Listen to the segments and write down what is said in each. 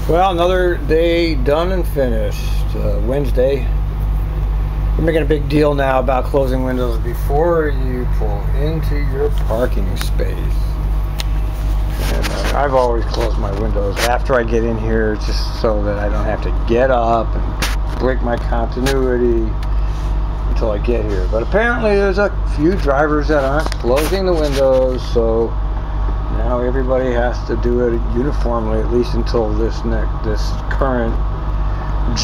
Well, another day done and finished. Wednesday. We're making a big deal now about closing windows before you pull into your parking space. And I've always closed my windows after I get in here, just so that I don't have to get up and break my continuity until I get here. But apparently there's a few drivers that aren't closing the windows, so now everybody has to do it uniformly, at least until this current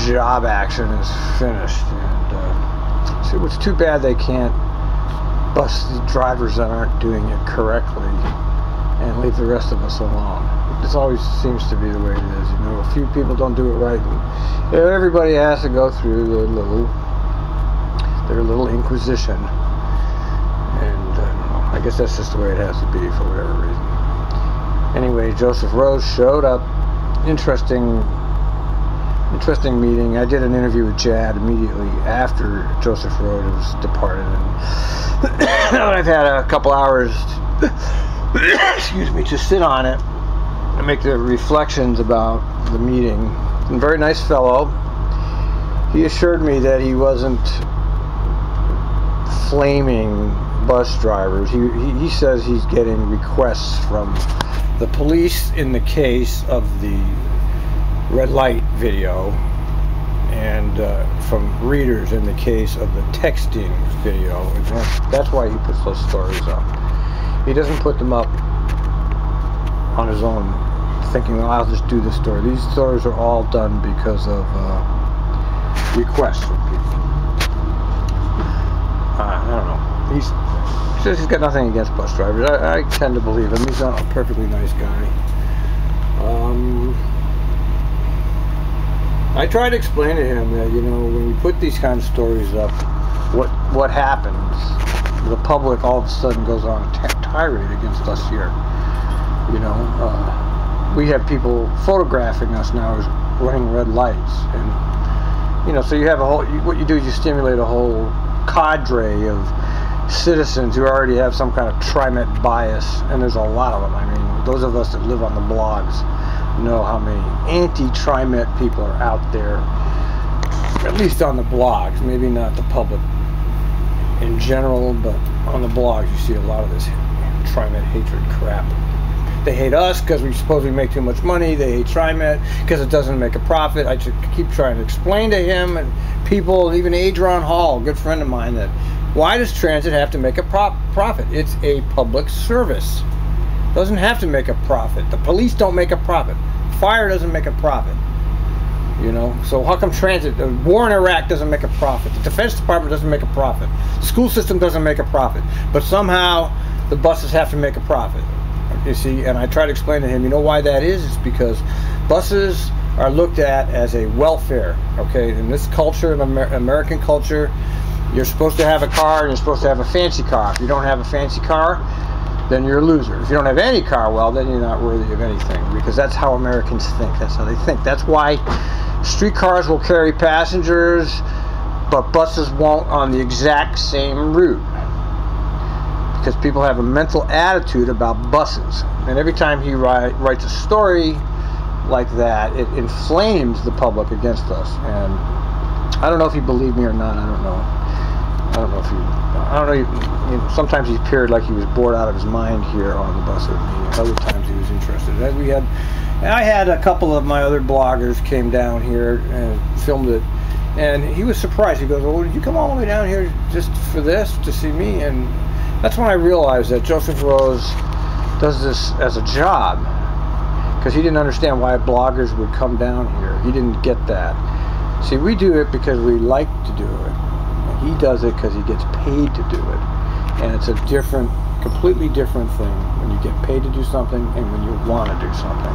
job action is finished. And so it's too bad they can't bust the drivers that aren't doing it correctly and leave the rest of us alone. This always seems to be the way it is. You know, a few people don't do it right, and everybody has to go through their little inquisition. And I guess that's just the way it has to be for whatever reason. Anyway, Joseph Rose showed up. Interesting meeting. I did an interview with Jad immediately after Joseph Rose departed, and I've had a couple hours excuse me, to sit on it and make the reflections about the meeting. And very nice fellow. He assured me that he wasn't flaming bus drivers. He says he's getting requests from the police in the case of the red light video, and from readers in the case of the texting video. And that's why he puts those stories up. He doesn't put them up on his own, thinking, well, I'll just do this story. These stories are all done because of requests from people. I don't know. He says he's got nothing against bus drivers. I tend to believe him. He's not a perfectly nice guy. I try to explain to him that, you know, when we put these kind of stories up, what happens? The public all of a sudden goes on a tirade against us here. You know, we have people photographing us now as running red lights, and you know, so you have a whole. What you do is you stimulate a whole cadre of citizens who already have some kind of TriMet bias, and there's a lot of them. I mean, those of us that live on the blogs know how many anti-TriMet people are out there, at least on the blogs, maybe not the public in general, but on the blogs you see a lot of this TriMet hatred crap. They hate us because we suppose we make too much money. They hate TriMet because it doesn't make a profit. I just keep trying to explain to him and people, even Adron Hall, a good friend of mine, that why does transit have to make a profit? It's a public service. It doesn't have to make a profit. The police don't make a profit. Fire doesn't make a profit. You know, so how come transit, the war in Iraq doesn't make a profit? The Defense Department doesn't make a profit. The school system doesn't make a profit. But somehow the buses have to make a profit. You see, and I try to explain to him, you know why that is? It's because buses are looked at as a welfare. Okay, in this culture, in American culture, you're supposed to have a car and you're supposed to have a fancy car. If you don't have a fancy car, then you're a loser. If you don't have any car, well, then you're not worthy of anything, because that's how Americans think. That's how they think. That's why streetcars will carry passengers, but buses won't on the exact same route, because people have a mental attitude about buses. And every time he writes a story like that, it inflames the public against us. And I don't know if he believed me or not. I don't know. You know, sometimes he appeared like he was bored out of his mind here on the bus with me. Other times he was interested. I had a couple of my other bloggers came down here and filmed it, and he was surprised. He goes, "Well, did you come all the way down here just for this, to see me?" And that's when I realized that Joseph Rose does this as a job, because he didn't understand why bloggers would come down here. He didn't get that. See, we do it because we like to do it. He does it because he gets paid to do it. And it's a completely different thing when you get paid to do something and when you want to do something.